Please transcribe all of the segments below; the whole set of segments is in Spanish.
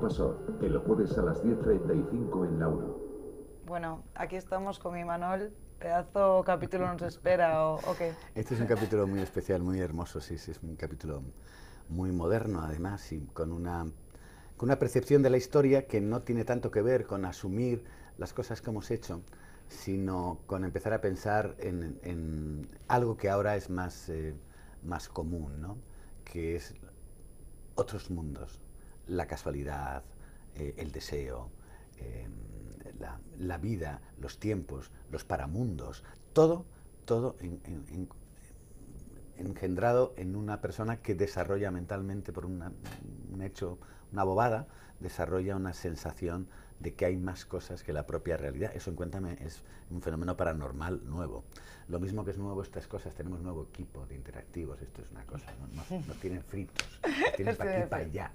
Invasor, el jueves a las 10:35 en Lauro. Bueno, aquí estamos con Imanol. ¿Pedazo capítulo nos espera o qué? Este es un capítulo muy especial, muy hermoso, sí, es un capítulo muy moderno además y con una percepción de la historia que no tiene tanto que ver con asumir las cosas que hemos hecho, sino con empezar a pensar en algo que ahora es más común, ¿no? Que es otros mundos, la casualidad, el deseo, la vida, los tiempos, los paramundos, todo engendrado en una persona que desarrolla mentalmente por un hecho, una bobada, desarrolla una sensación de que hay más cosas que la propia realidad. Eso en Cuéntame es un fenómeno paranormal nuevo. Lo mismo que es nuevo estas cosas, tenemos nuevo equipo de interactivos, esto es una cosa, nos tienen fritos, nos tienen para aquí para allá.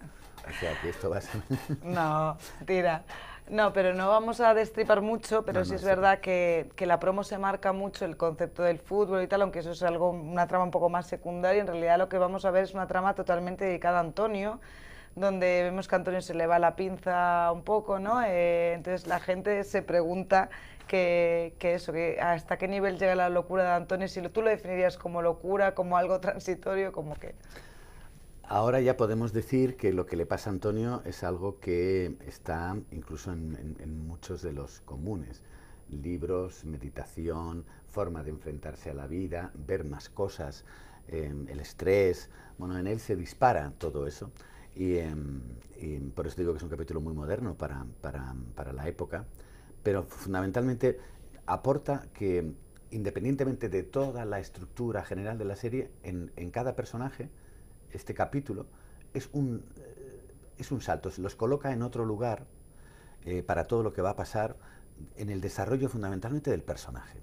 O sea que esto va a ser... No, tira. No, pero no vamos a destripar mucho, pero sí es verdad que la promo se marca mucho el concepto del fútbol y tal, aunque eso es algo, una trama un poco más secundaria. En realidad lo que vamos a ver es una trama totalmente dedicada a Antonio, donde vemos que a Antonio se le va la pinza un poco, ¿no? Entonces la gente se pregunta que hasta qué nivel llega la locura de Antonio, si tú lo definirías como locura, como algo transitorio, como que... Ahora ya podemos decir que lo que le pasa a Antonio es algo que está incluso en muchos de los comunes. Libros, meditación, forma de enfrentarse a la vida, ver más cosas, el estrés. Bueno, en él se dispara todo eso y por eso digo que es un capítulo muy moderno para la época, pero fundamentalmente aporta que independientemente de toda la estructura general de la serie, en cada personaje este capítulo es un salto, se los coloca en otro lugar para todo lo que va a pasar en el desarrollo fundamentalmente del personaje.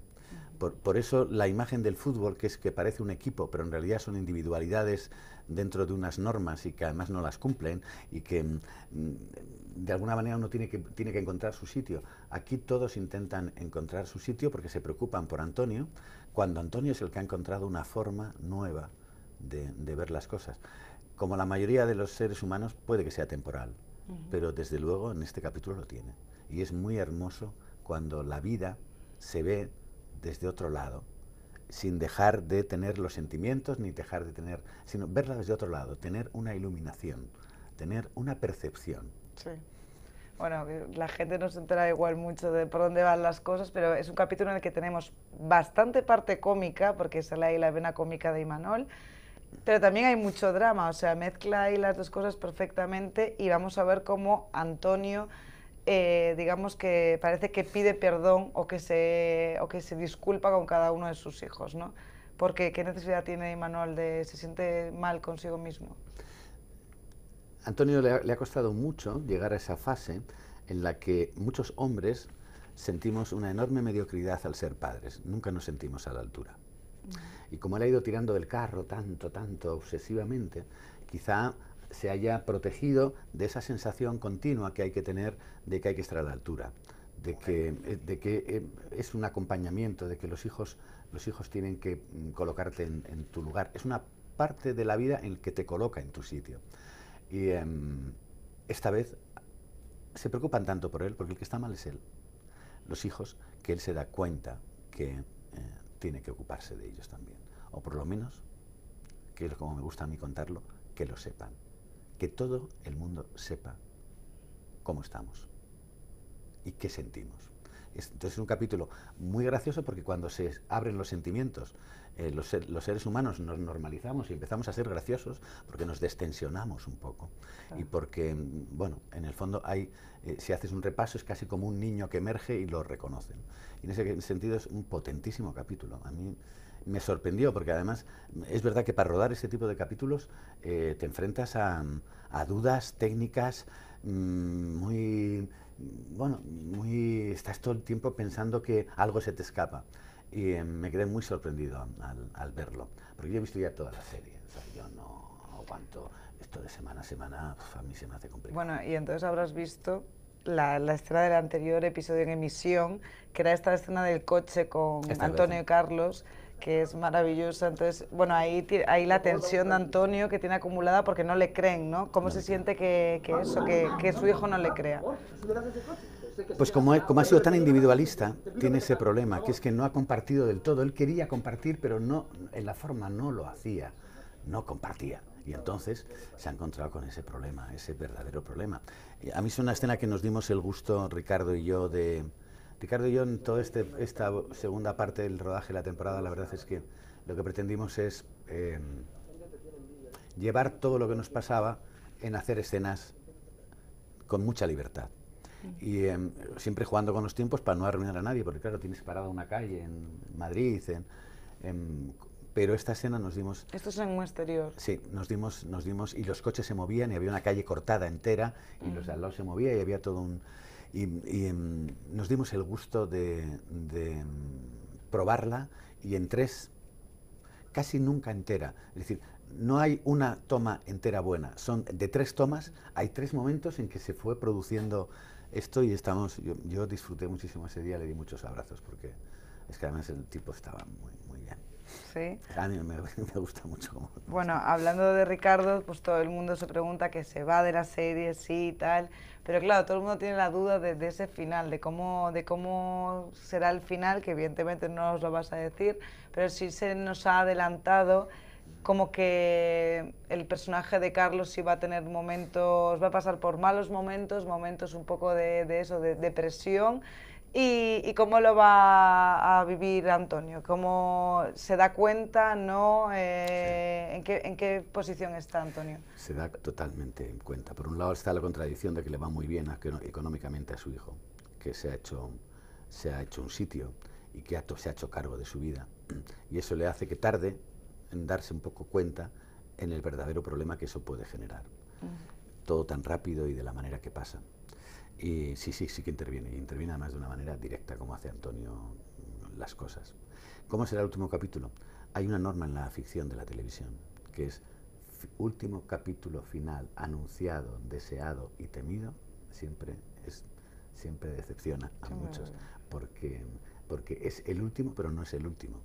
Por eso la imagen del fútbol, que es que parece un equipo, pero en realidad son individualidades dentro de unas normas y que además no las cumplen y que de alguna manera uno tiene que encontrar su sitio. Aquí todos intentan encontrar su sitio porque se preocupan por Antonio, cuando Antonio es el que ha encontrado una forma nueva de ver las cosas. Como la mayoría de los seres humanos puede que sea temporal, pero desde luego en este capítulo lo tiene. Y es muy hermoso cuando la vida se ve desde otro lado, sin dejar de tener los sentimientos, ni dejar de tener, sino verla desde otro lado, tener una iluminación, tener una percepción. Sí. Bueno, la gente no se entera igual mucho de por dónde van las cosas, pero es un capítulo en el que tenemos bastante parte cómica, porque sale ahí la vena cómica de Imanol, pero también hay mucho drama, o sea, mezcla ahí las dos cosas perfectamente y vamos a ver cómo Antonio, digamos que parece que pide perdón o que se disculpa con cada uno de sus hijos, ¿no? Porque ¿qué necesidad tiene Imanol de se siente mal consigo mismo? Antonio le ha costado mucho llegar a esa fase en la que muchos hombres sentimos una enorme mediocridad al ser padres, nunca nos sentimos a la altura. Y como él ha ido tirando del carro tanto, obsesivamente, quizá se haya protegido de esa sensación continua que hay que tener de que hay que estar a la altura, de que es un acompañamiento, de que los hijos tienen que colocarte en tu lugar. Es una parte de la vida en que te coloca en tu sitio. Y esta vez se preocupan tanto por él, porque el que está mal es él. Los hijos, que él se da cuenta que tiene que ocuparse de ellos también. O por lo menos, que es como me gusta a mí contarlo, que lo sepan. Que todo el mundo sepa cómo estamos y qué sentimos. Entonces es un capítulo muy gracioso porque cuando se abren los sentimientos, los seres humanos nos normalizamos y empezamos a ser graciosos porque nos destensionamos un poco. Y porque, bueno, en el fondo si haces un repaso es casi como un niño que emerge y lo reconocen. Y en ese sentido es un potentísimo capítulo. A mí me sorprendió porque además es verdad que para rodar ese tipo de capítulos te enfrentas a dudas técnicas estás todo el tiempo pensando que algo se te escapa. Y me quedé muy sorprendido al verlo, porque yo he visto ya toda la serie, o sea, yo no aguanto esto de semana a semana, a mí se me hace complicado. Bueno, y entonces habrás visto la escena del anterior episodio en emisión, que era esta escena del coche con Antonio y Carlos, que es maravillosa. Entonces, bueno, ahí la tensión de Antonio que tiene acumulada porque no le creen, ¿no? ¿Cómo se siente que su hijo no le crea? Pues como ha sido tan individualista, tiene ese problema, que es que no ha compartido del todo. Él quería compartir, pero no, en la forma no lo hacía, no compartía. Y entonces se ha encontrado con ese problema, ese verdadero problema. A mí es una escena que nos dimos el gusto, Ricardo y yo, en toda esta segunda parte del rodaje de la temporada. La verdad es que lo que pretendimos es llevar todo lo que nos pasaba en hacer escenas con mucha libertad. Y siempre jugando con los tiempos para no arruinar a nadie, porque claro, tienes parada una calle en Madrid, pero esta escena nos dimos... Esto es en un exterior. Sí, nos dimos, y los coches se movían y había una calle cortada entera y los de al lado se movía y había todo un... nos dimos el gusto de probarla y en tres, casi nunca entera. Es decir, no hay una toma entera buena, son de 3 tomas, hay 3 momentos en que se fue produciendo esto y yo disfruté muchísimo ese día, le di muchos abrazos porque es que además el tipo estaba muy bien. Sí. A mí me gusta mucho. Bueno, hablando de Ricardo, pues todo el mundo se pregunta que se va de la serie, sí y tal, pero claro, todo el mundo tiene la duda de ese final, de cómo será el final, que evidentemente no nos lo vas a decir, pero sí se nos ha adelantado como que el personaje de Carlos sí va a tener momentos, va a pasar por malos momentos, momentos un poco de eso, de depresión. ¿Y cómo lo va a vivir Antonio? ¿Cómo se da cuenta, no? Sí. ¿En qué posición está Antonio? Se da totalmente en cuenta. Por un lado está la contradicción de que le va muy bien económicamente a su hijo, que se ha hecho un sitio y que se ha hecho cargo de su vida. Y eso le hace que tarde en darse un poco cuenta en el verdadero problema que eso puede generar. Todo tan rápido y de la manera que pasa. Y sí que interviene, y interviene además de una manera directa, como hace Antonio las cosas. ¿Cómo será el último capítulo? Hay una norma en la ficción de la televisión, que es último capítulo final, anunciado, deseado y temido, siempre decepciona a muchos, porque es el último, pero no es el último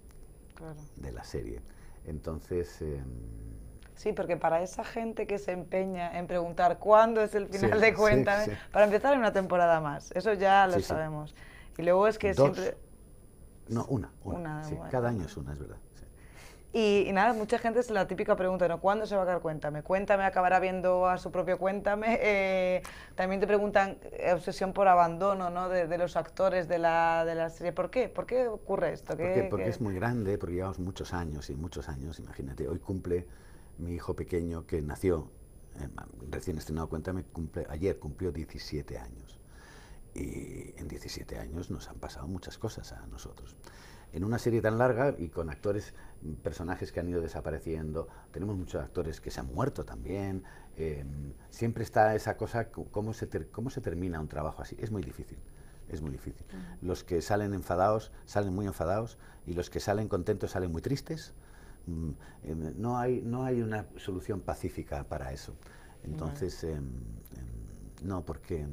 de la serie. Entonces... Sí, porque para esa gente que se empeña en preguntar cuándo es el final de Cuéntame, para empezar hay una temporada más, eso ya lo sabemos. Y luego es que siempre... No, una. Sí, bueno. Cada año es una, es verdad. Sí. Y nada, mucha gente es la típica pregunta, ¿no? ¿Cuándo se va a acabar Cuéntame? ¿Cuéntame acabará viendo a su propio Cuéntame? También te preguntan obsesión por abandono, ¿no? de los actores de la serie. ¿Por qué? ¿Por qué ocurre esto? Porque es muy grande, porque llevamos muchos años, imagínate, hoy cumple... Mi hijo pequeño, que nació recién estrenado Cuéntame, ayer cumplió 17 años. Y en 17 años nos han pasado muchas cosas a nosotros. En una serie tan larga y con actores, personajes que han ido desapareciendo, tenemos muchos actores que se han muerto también. Siempre está esa cosa, ¿cómo se termina un trabajo así? Es muy difícil. Es muy difícil. Los que salen enfadados, salen muy enfadados, y los que salen contentos salen muy tristes. No hay una solución pacífica para eso. Entonces, no, porque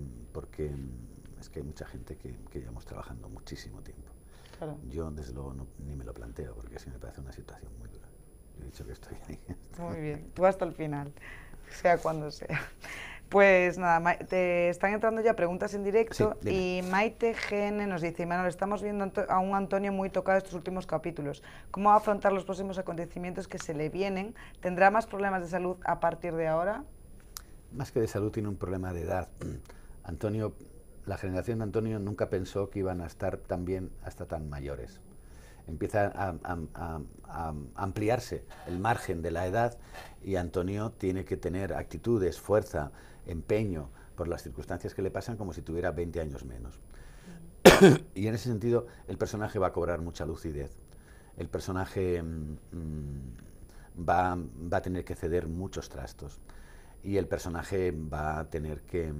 es que hay mucha gente que llevamos trabajando muchísimo tiempo. Claro. Yo, desde luego, ni me lo planteo, porque sí me parece una situación muy dura. Yo he dicho que estoy ahí. Muy bien, tú hasta el final, sea cuando sea. Pues nada, te están entrando ya preguntas en directo, sí, y Maite GN nos dice: Manuel, estamos viendo a un Antonio muy tocado estos últimos capítulos. ¿Cómo va a afrontar los próximos acontecimientos que se le vienen? ¿Tendrá más problemas de salud a partir de ahora? Más que de salud, tiene un problema de edad. Antonio, la generación de Antonio nunca pensó que iban a estar tan bien hasta tan mayores. Empieza a ampliarse el margen de la edad y Antonio tiene que tener actitudes, fuerza, empeño por las circunstancias que le pasan como si tuviera 20 años menos. Y en ese sentido el personaje va a cobrar mucha lucidez. El personaje va a tener que ceder muchos trastos y el personaje va a tener que...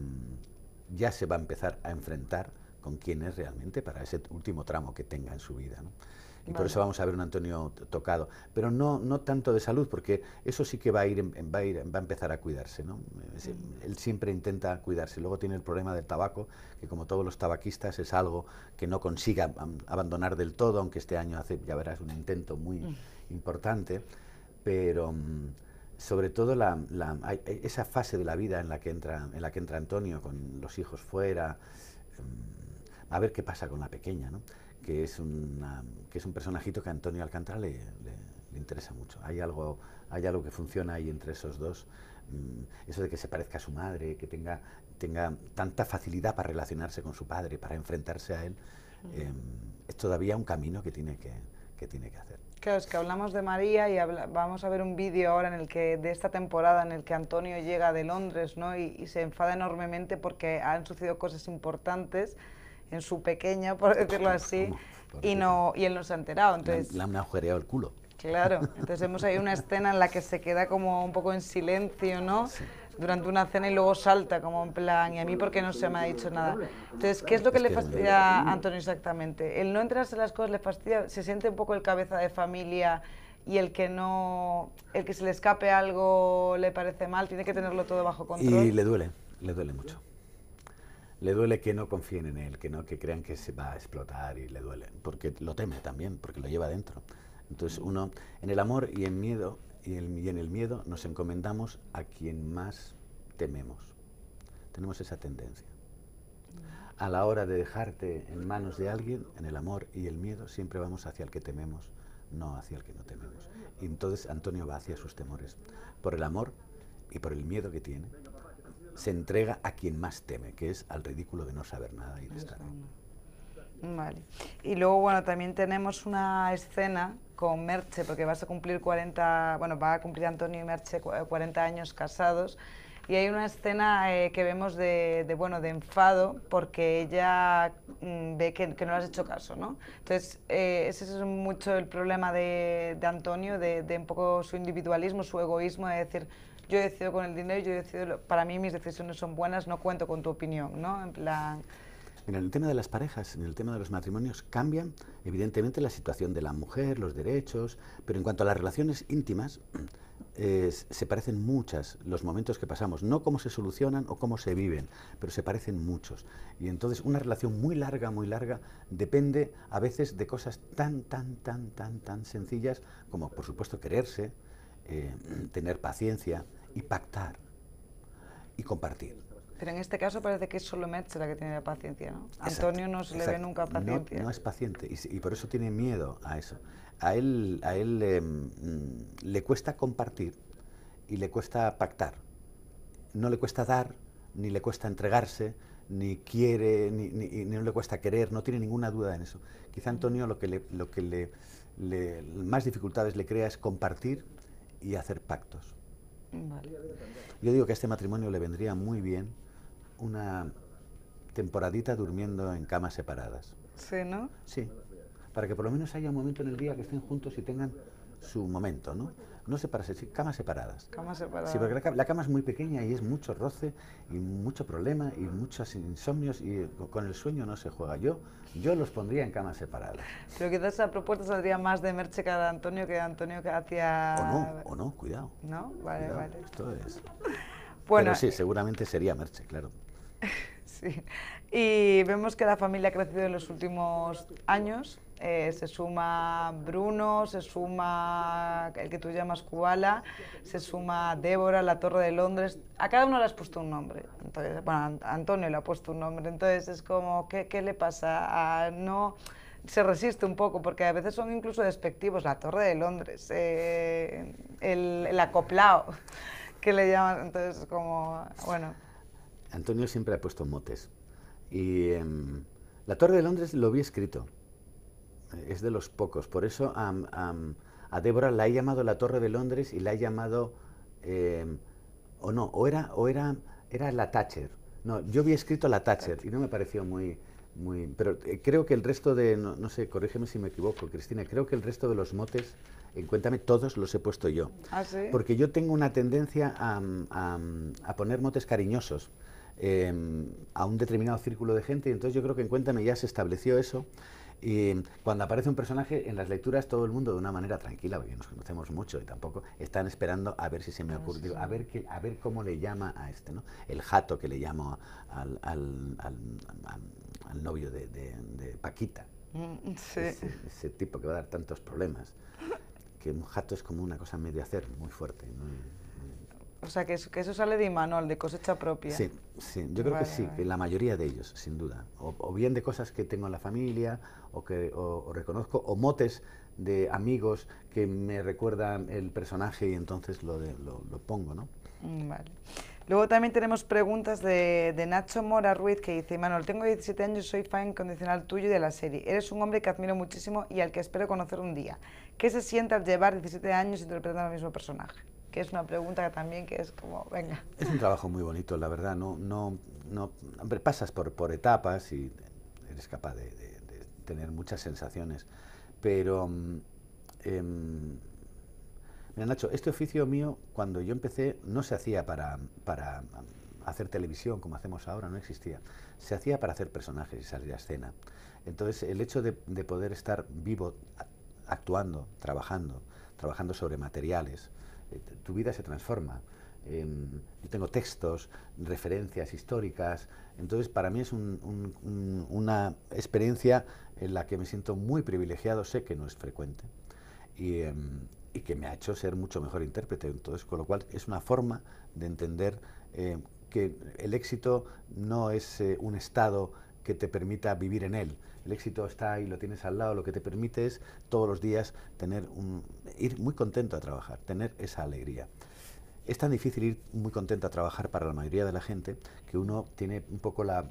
ya se va a empezar a enfrentar con quién es realmente para ese último tramo que tenga en su vida, ¿no? y por eso vamos a ver un Antonio tocado, pero no tanto de salud, porque eso sí que va a empezar a cuidarse, ¿no? Él siempre intenta cuidarse. Luego tiene el problema del tabaco, que como todos los tabaquistas es algo que no consigue abandonar del todo, aunque este año hace, ya verás, un intento muy importante, pero sobre todo esa fase de la vida en la que entra Antonio con los hijos fuera, a ver qué pasa con la pequeña, ¿no? que es un personajito que a Antonio Alcántara le interesa mucho. Hay algo que funciona ahí entre esos dos, eso de que se parezca a su madre, que tenga tanta facilidad para relacionarse con su padre, para enfrentarse a él, es todavía un camino que tiene que hacer. Claro, es que hablamos de María y vamos a ver un vídeo ahora de esta temporada en el que Antonio llega de Londres, ¿no? y se enfada enormemente porque han sucedido cosas importantes en su pequeña, por decirlo así, y él no se ha enterado. Entonces, le han agujereado el culo. Claro, entonces vemos ahí una escena en la que se queda como un poco en silencio, ¿no? Sí. Durante una cena y luego salta como en plan, ¿y a mí por qué no se me ha dicho nada? Entonces, ¿qué es lo que le fastidia a Antonio exactamente? El no enterarse de las cosas le fastidia, se siente un poco el cabeza de familia y el que se le escape algo le parece mal, tiene que tenerlo todo bajo control. Y le duele mucho. Le duele que no confíen en él, que crean que se va a explotar, y le duele, porque lo teme también, porque lo lleva dentro. Entonces uno, en el amor y en el miedo nos encomendamos a quien más tememos. Tenemos esa tendencia. A la hora de dejarte en manos de alguien, en el amor y el miedo, siempre vamos hacia el que tememos, no hacia el que no tememos. Y entonces Antonio va hacia sus temores. Por el amor y por el miedo que tiene, se entrega a quien más teme, que es al ridículo de no saber nada y de estar ahí. Vale. Y luego, bueno, también tenemos una escena con Merche, porque va a cumplir Antonio y Merche 40 años casados, y hay una escena que vemos de enfado, porque ella ve que no le has hecho caso, ¿no? Entonces, ese es mucho el problema de Antonio, de un poco su individualismo, su egoísmo, de decir, yo decido con el dinero, yo decido, para mí mis decisiones son buenas, no cuento con tu opinión, ¿no? En plan... Mira, en el tema de las parejas, en el tema de los matrimonios, cambian evidentemente la situación de la mujer, los derechos, pero en cuanto a las relaciones íntimas, se parecen muchas los momentos que pasamos, no cómo se solucionan o cómo se viven, pero se parecen muchos. Y entonces una relación muy larga, depende a veces de cosas tan sencillas como, por supuesto, quererse, tener paciencia y pactar y compartir. Pero en este caso parece que es solo Merche la que tiene la paciencia, ¿no? Exacto, Antonio no se le ve nunca paciencia. No es paciente y por eso tiene miedo a eso. A él le cuesta compartir y le cuesta pactar. No le cuesta dar, ni le cuesta entregarse, ni quiere, ni no le cuesta querer, no tiene ninguna duda en eso. Quizá Antonio lo que más dificultades le crea es compartir y hacer pactos. Vale. Yo digo que a este matrimonio le vendría muy bien una temporadita durmiendo en camas separadas. Sí, ¿no? Sí, para que por lo menos haya un momento en el día que estén juntos y tengan su momento, ¿no? No separarse, sí, camas separadas. Camas separadas. Sí, porque la cama es muy pequeña y es mucho roce y mucho problema y muchos insomnios y con el sueño no se juega. Yo los pondría en camas separadas. Pero quizás esa propuesta saldría más de Merche que de Antonio que hacia... O no, cuidado. ¿No? Vale, cuidado, vale. Esto es... Bueno, pero sí, seguramente sería Merche, claro. Sí. Y vemos que la familia ha crecido en los últimos años. Se suma Bruno, se suma el que tú llamas Kubala, se suma Débora, la Torre de Londres. A cada uno le has puesto un nombre. Entonces, bueno, Antonio le ha puesto un nombre. Entonces es como, ¿qué le pasa? No se resiste un poco porque a veces son incluso despectivos. La Torre de Londres, el acoplao, que le llaman. Entonces es como, bueno. Antonio siempre ha puesto motes. Y la Torre de Londres lo vi escrito. Es de los pocos. Por eso a Débora la he llamado la Torre de Londres y la he llamado... o era la Thatcher. No, yo había escrito la Thatcher y no me pareció muy... pero creo que el resto de... No sé, corrígeme si me equivoco, Cristina. Creo que el resto de los motes, en Cuéntame, todos los he puesto yo. ¿Ah, sí? Porque yo tengo una tendencia a poner motes cariñosos a un determinado círculo de gente, y entonces yo creo que en Cuéntame ya se estableció eso, Y cuando aparece un personaje en las lecturas, todo el mundo de una manera tranquila, porque nos conocemos mucho y tampoco están esperando a ver si se me ocurre, digo, a ver cómo le llama a este, ¿no? El jato que le llamo al novio de Paquita. Sí. Ese tipo que va a dar tantos problemas. Que un jato es como una cosa medio hacer, muy fuerte. O sea, que eso sale de Imanol, de cosecha propia. Sí, sí, yo creo que sí, que la mayoría de ellos, sin duda. O bien de cosas que tengo en la familia, o reconozco, o motes de amigos que me recuerdan el personaje y entonces lo pongo, ¿no? Vale. Luego también tenemos preguntas de Nacho Mora Ruiz, que dice: Imanol, tengo 17 años y soy fan incondicional tuyo y de la serie. Eres un hombre que admiro muchísimo y al que espero conocer un día. ¿Qué se siente al llevar 17 años interpretando al mismo personaje? Que es una pregunta que también que es como, venga. Es un trabajo muy bonito, la verdad. Hombre, pasas por etapas y eres capaz de tener muchas sensaciones. Pero, mira, Nacho, este oficio mío, cuando yo empecé, no se hacía para hacer televisión como hacemos ahora, no existía. Se hacía para hacer personajes y salir a escena. Entonces, el hecho de poder estar vivo, actuando, trabajando sobre materiales, tu vida se transforma. Yo tengo textos, referencias históricas, entonces para mí es una experiencia en la que me siento muy privilegiado, sé que no es frecuente, y que me ha hecho ser mucho mejor intérprete, entonces con lo cual es una forma de entender que el éxito no es un estado que te permita vivir en él. El éxito está ahí, lo tienes al lado, lo que te permite es todos los días ir muy contento a trabajar, tener esa alegría. Es tan difícil ir muy contento a trabajar para la mayoría de la gente que uno tiene un poco la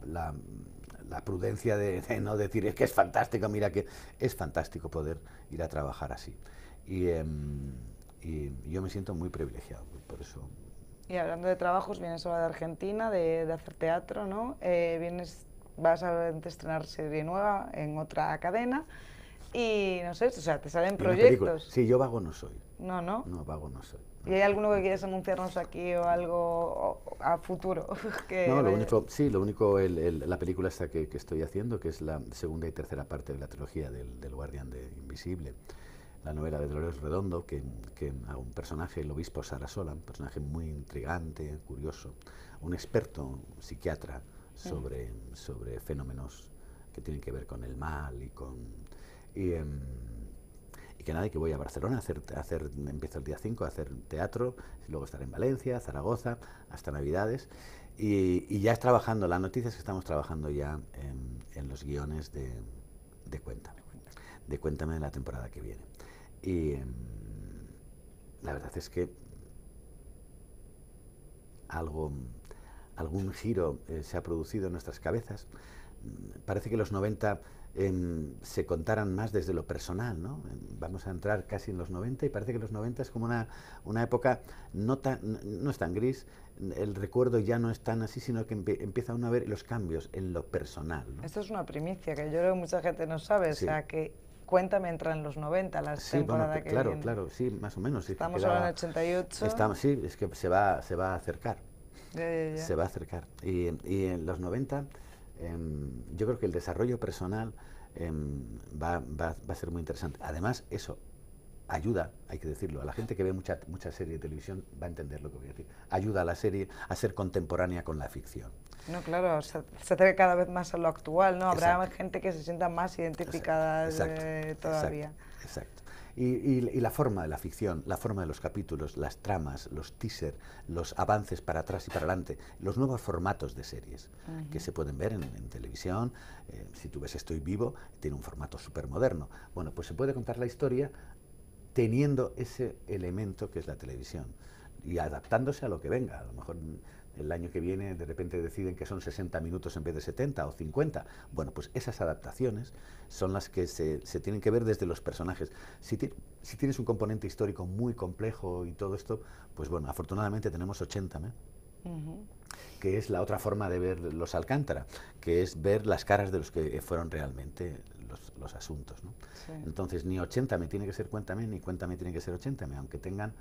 prudencia de no decir es que es fantástico, mira que es fantástico poder ir a trabajar así. Y yo me siento muy privilegiado por eso. Y hablando de trabajos, vienes ahora de Argentina, de hacer teatro, ¿no? Vas a estrenar serie nueva en otra cadena y no sé, o sea, te salen proyectos. Sí, yo vago no soy. No, no. No, vago no soy. ¿Y hay alguno que quieres anunciarnos aquí o algo a futuro? No, lo único, la película esta que estoy haciendo, que es la segunda y tercera parte de la trilogía del Guardián de Invisible, la novela de Dolores Redondo, que a un personaje, el obispo Sarasola, un personaje muy intrigante, curioso, un experto psiquiatra sobre fenómenos que tienen que ver con el mal y que nada, que voy a Barcelona empiezo el día 5 a hacer teatro, y luego estaré en Valencia, Zaragoza, hasta Navidades, y ya trabajando, la noticia es que estamos trabajando ya en los guiones de Cuéntame de la temporada que viene. Y la verdad es que algún giro se ha producido en nuestras cabezas. Parece que los 90 se contaran más desde lo personal, ¿no? Vamos a entrar casi en los 90 y parece que los 90 es como una época no es tan gris, el recuerdo ya no es tan así, sino que empieza uno a ver los cambios en lo personal, ¿no? Esto es una primicia que yo creo que mucha gente no sabe, sí. O sea que Cuéntame entra en los 90, la temporada que claro, viene. Claro, sí, más o menos. Sí, estamos ahora en el 88. Sí, es que se va a acercar. Ya. Se va a acercar. Y en los 90, yo creo que el desarrollo personal va a ser muy interesante. Además, eso ayuda, hay que decirlo, a la gente que ve mucha serie de televisión va a entender lo que voy a decir. Ayuda a la serie a ser contemporánea con la ficción. No, claro, se acerca cada vez más a lo actual, ¿no? Habrá gente que se sienta más identificada todavía. Exacto. Y la forma de la ficción, la forma de los capítulos, las tramas, los teasers, los avances para atrás y para adelante, los nuevos formatos de series que se pueden ver en televisión. Si tú ves Estoy Vivo, tiene un formato súper moderno. Bueno, pues se puede contar la historia teniendo ese elemento que es la televisión y adaptándose a lo que venga. A lo mejor el año que viene de repente deciden que son 60 minutos en vez de 70 o 50. Bueno, pues esas adaptaciones son las que se tienen que ver desde los personajes. Si tienes un componente histórico muy complejo y todo esto, pues bueno, afortunadamente tenemos 80, que es la otra forma de ver los Alcántara, que es ver las caras de los que fueron realmente los asuntos, ¿no? Sí. Entonces, ni 80 me tiene que ser Cuéntame, ni Cuéntame tiene que ser 80, aunque tengan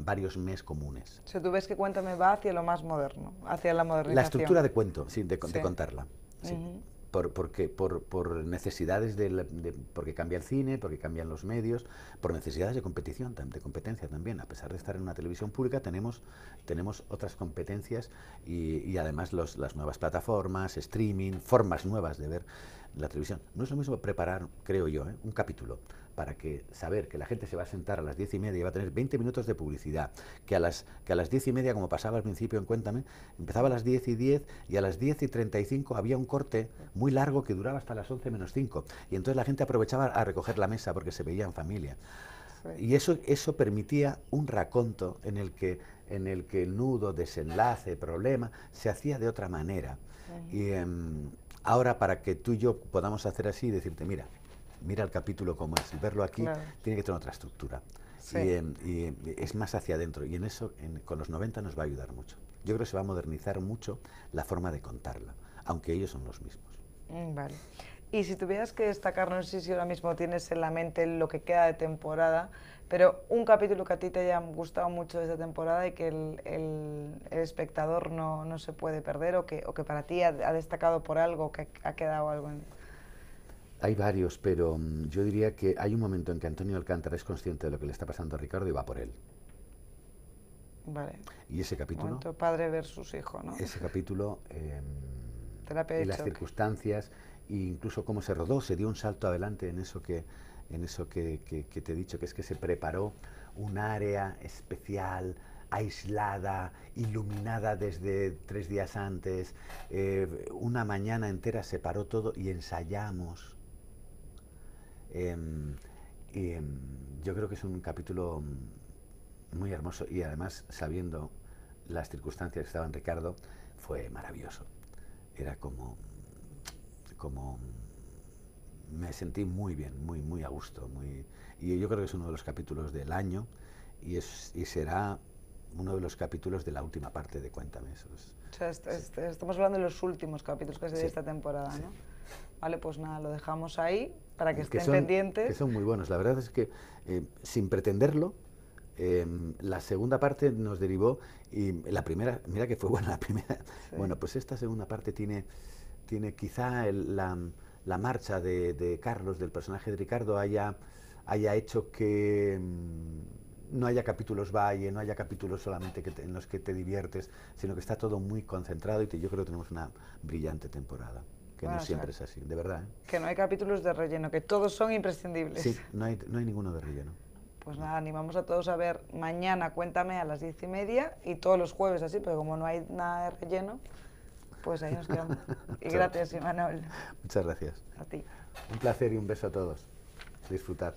varios mes comunes. O sea, tú ves que Cuéntame va hacia lo más moderno, hacia la modernización. La estructura de cuento, sí, de contarla. Sí. por necesidades porque cambia el cine, porque cambian los medios, por necesidades de competición, de competencia también. A pesar de estar en una televisión pública, tenemos otras competencias y además las nuevas plataformas, streaming, formas nuevas de ver la televisión. No es lo mismo preparar, creo yo, un capítulo para saber que la gente se va a sentar a las 10:30 y va a tener 20 minutos de publicidad, que a las 10:30, como pasaba al principio en Cuéntame, empezaba a las 10:10 y a las 10:35 había un corte muy largo que duraba hasta las 11 menos 5, y entonces la gente aprovechaba a recoger la mesa porque se veía en familia. Sí. Y eso permitía un raconto en el que el nudo, desenlace, problema, se hacía de otra manera. Y ahora, para que tú y yo podamos hacer así y decirte, mira el capítulo como es, y verlo aquí, claro, tiene que tener otra estructura. Sí. Y es más hacia adentro, y en eso con los 90 nos va a ayudar mucho. Yo creo que se va a modernizar mucho la forma de contarla, aunque ellos son los mismos. Vale. Y si tuvieras que destacar, no sé si ahora mismo tienes en la mente lo que queda de temporada, pero un capítulo que a ti te haya gustado mucho de esa temporada y que el espectador no se puede perder, o que para ti ha destacado por algo, que ha quedado algo en... Hay varios, pero yo diría que hay un momento en que Antonio Alcántara es consciente de lo que le está pasando a Ricardo y va por él. Vale. Y ese capítulo... Momento padre versus hijo, ¿no? Ese capítulo, y las circunstancias, e incluso cómo se rodó, se dio un salto adelante en eso que te he dicho, que es que se preparó un área especial, aislada, iluminada desde 3 días antes, una mañana entera se paró todo y ensayamos. Yo creo que es un capítulo muy hermoso, y además, sabiendo las circunstancias que estaba en Ricardo, fue maravilloso. Era como me sentí muy bien, muy a gusto, y yo creo que es uno de los capítulos del año, y será uno de los capítulos de la última parte de Cuéntame. Eso es, o sea, estamos hablando de los últimos capítulos que se de esta temporada, ¿no? Vale, pues nada, lo dejamos ahí para que estén pendientes. Que son muy buenos. La verdad es que, sin pretenderlo, la segunda parte nos derivó, y la primera, mira que fue buena la primera. Sí. Bueno, pues esta segunda parte tiene quizá la marcha de Carlos, del personaje de Ricardo, haya hecho que no haya capítulos valle, no haya capítulos solamente en los que te diviertes, sino que está todo muy concentrado, y yo creo que tenemos una brillante temporada, que bueno, no siempre es así, de verdad. Que no hay capítulos de relleno, que todos son imprescindibles. Sí, no hay ninguno de relleno. Pues nada, animamos a todos a ver mañana Cuéntame a las 10:30, y todos los jueves así, pero como no hay nada de relleno, pues ahí nos quedamos. Y gracias, Imanol. Muchas gracias. A ti. Un placer y un beso a todos. Disfrutar.